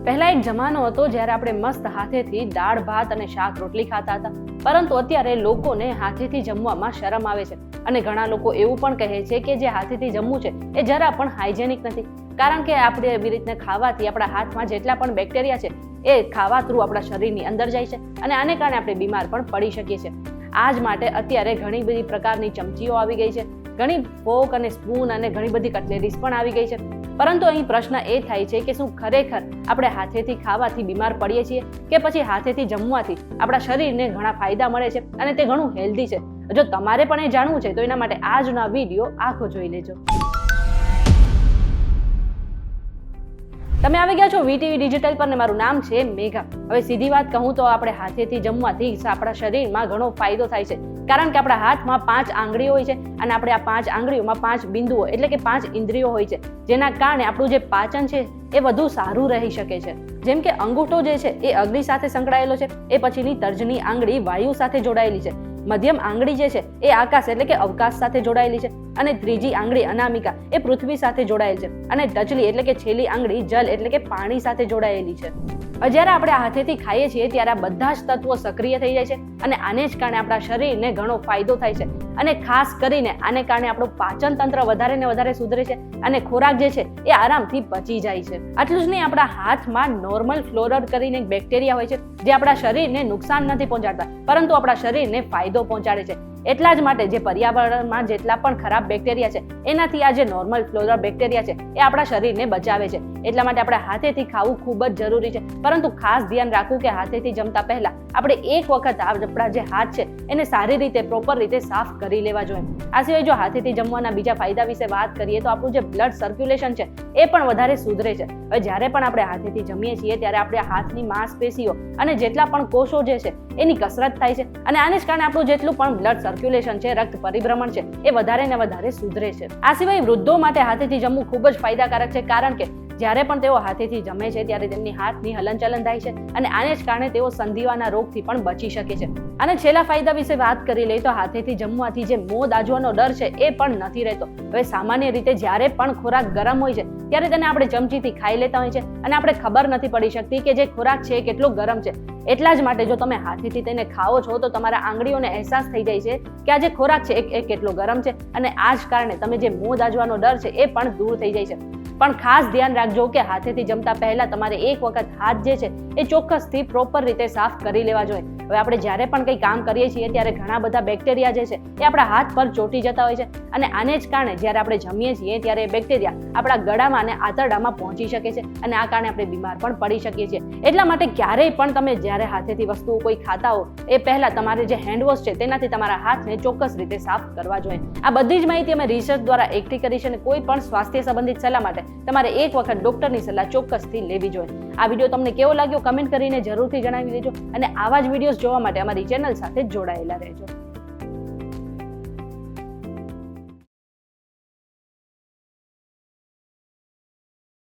પહેલા એક જમાનો હતો જ્યારે આપણે મસ્ત હાથેથી દાળ ભાત અને શાક રોટલી ખાતા હતા, પરંતુ અત્યારે લોકોને હાથેથી જમવામાં શરમ આવે છે અને ઘણા લોકો એવું પણ કહે છે કે જે હાથેથી જમવું છે એ જરા પણ હાઇજેનિક નથી, કારણ કે આપણે એવી રીતના ખાવાથી આપણા હાથમાં જેટલા પણ બેક્ટેરિયા છે એ ખાવા થ્રુ આપણા શરીરની અંદર જાય છે અને આને કારણે આપણે બીમાર પણ પડી શકીએ છીએ. આ જ માટે અત્યારે ઘણી બધી પ્રકારની ચમચીઓ આવી ગઈ છે, ઘણી ફોક અને સ્પૂન અને ઘણી બધી કટલેરીઝ પણ આવી ગઈ છે. પરંતુ અહીં પ્રશ્ન એ થાય છે કે શું ખરેખર આપણે હાથેથી ખાવાથી બીમાર પડીએ છીએ કે પછી હાથેથી જમવાથી આપણા શરીરને ઘણા ફાયદા મળે છે અને તે ઘણું હેલ્ધી છે? જો તમારે પણ એ જાણવું છે તો એના માટે આજનો આ વિડીયો આખો જોઈ લેજો. તમે આવી ગયા છો વીટીવી ડિજિટલ પર ને મારું નામ છે મેઘા. હવે સીધી વાત કહું તો આપણે હાથેથી જમવાથી આપણા શરીરમાં ઘણો ફાયદો થાય છે, કારણ કે આપણા હાથમાં 5 આંગળીઓ હોય છે અને આપણે આ 5 આંગળીઓમાં 5 બિંદુઓ એટલે કે 5 ઇન્દ્રિયો હોય છે, જેના કારણે આપણું જે પાચન છે એ વધુ સારું રહી શકે છે. જેમ કે અંગૂઠો જે છે એ અગ્નિ સાથે સંકળાયેલો છે, એ પછીની તર્જની આંગળી વાયુ સાથે જોડાયેલી છે, મધ્યમ આંગળી જે છે એ આકાશ એટલે કે અવકાશ સાથે જોડાયેલી છે અને ત્રીજી આંગળી અનામિકા એ પૃથ્વી સાથે જોડાયેલ છે અને ટચલી એટલે કે છેલ્લી આંગળી જલ એટલે કે પાણી સાથે જોડાયેલી છે. જ્યારે આપણે હાથેથી ખાઈએ છીએ ત્યારે આ બધા જ તત્વો સક્રિય થઈ જાય છે અને આને જ કારણે આપણા શરીરને ઘણો ફાયદો થાય છે અને ખાસ કરીને આને કારણે આપણું પાચન તંત્ર વધારે ને વધારે સુધરે છે અને ખોરાક જે છે એ આરામથી પચી જાય છે. આટલું જ નહીં, આપણા હાથમાં નોર્મલ ફ્લોરર કરીને એક બેક્ટેરિયા હોય છે જે આપણા શરીરને નુકસાન નથી પહોંચાડતા, પરંતુ આપણા શરીરને ફાયદો પહોંચાડે છે. એટલા જ માટે જે પર્યાવરણમાં જેટલા પણ ખરાબ બેક્ટેરિયા છે એનાથી આ જે નોર્મલ ફ્લોરર બેક્ટેરિયા છે એ આપણા શરીરને બચાવે છે. એટલા માટે આપણે હાથેથી ખાવું ખૂબ જ જરૂરી છે, પરંતુ ખાસ ધ્યાન રાખવું કે હાથેથી જમતા પહેલા આપણે એક વખત આપણા જે હાથ છે એને સારી રીતે પ્રોપર રીતે સાફ કરી લેવા જોઈએ. આ સિવાય જો હાથેથી જમવાના બીજા ફાયદા વિશે વાત કરીએ તો આપણું જે બ્લડ સર્ક્યુલેશન છે એ પણ વધારે સુધરે છે. હવે જ્યારે પણ આપણે હાથેથી જમીએ છીએ ત્યારે આપણે હાથની માંસપેશીઓ અને જેટલા પણ કોષો જે છે એની કસરત થાય છે અને આને જ કારણે આપણું જેટલું પણ બ્લડ સર્ક્યુલેશન છે, રક્ત પરિભ્રમણ છે એ વધારે ને વધારે સુધરે છે. આ સિવાય વૃદ્ધો માટે હાથેથી જમવું ખૂબ જ ફાયદાકારક છે, કારણ કે જ્યારે પણ તેઓ હાથેથી જમે છે ત્યારે તેમની હાથની હલનચલન થાય છે અને આને જ કારણે તેઓ સંધિવાના રોગથી પણ બચી શકે છે. અને છેલ્લા ફાયદા વિશે વાત કરી લઈએ તો હાથેથી જમવાથી જે મોં દાઝવાનો ડર છે એ પણ નથી રહેતો. હવે સામાન્ય રીતે જ્યારે પણ ખોરાક ગરમ હોય છે ત્યારે તેને આપણે ચમચીથી ખાઈ લેતા હોય છે અને આપણે ખબર નથી પડી શકતી કે જે ખોરાક છે એ કેટલો ગરમ છે. એટલા જ માટે જો તમે હાથેથી તેને ખાઓ છો તો તમારા આંગળીઓને અહેસાસ થઈ જાય છે કે આ જે ખોરાક છે એ કેટલો ગરમ છે અને આ જ કારણે તમે જે મોં દાઝવાનો ડર છે એ પણ દૂર થઈ જાય છે. પણ ખાસ ધ્યાન રાખજો કે હાથેથી જમતા પહેલા તમારે એક વખત હાથ જે છે એ ચોક્કસથી પ્રોપર રીતે સાફ કરી લેવા જોઈએ. હવે આપણે જ્યારે પણ કંઈ કામ કરીએ છીએ ત્યારે ઘણા બધા બેક્ટેરિયા જે છે એ આપણા હાથ પર ચોંટી જતા હોય છે અને આને જ કારણે જ્યારે આપણે જમીએ છીએ ત્યારે એ બેક્ટેરિયા આપણા ગળામાં અને આંતરડામાં પહોંચી શકે છે અને આ કારણે આપણે બીમાર પણ પડી શકીએ છીએ. એટલા માટે ક્યારેય પણ તમે જ્યારે હાથેથી વસ્તુઓ કોઈ ખાતા હો એ પહેલા તમારે જે હેન્ડવોશ છે તેનાથી તમારા હાથને ચોક્કસ રીતે સાફ કરવા જોઈએ. આ બધી જ માહિતી અમે રિસર્ચ દ્વારા એકઠી કરી છે અને કોઈ પણ સ્વાસ્થ્ય સંબંધિત સલાહ માટે તમારે એક વખત ડોક્ટરની સલાહ ચોક્કસથી લેવી જોઈએ. આ વિડીયો તમને કેવો લાગ્યો કમેન્ટ કરીને જરૂરથી જણાવી દેજો અને આવા જ વિડીયોઝ જોવા માટે અમારી ચેનલ સાથે જોડાયેલા રહેજો.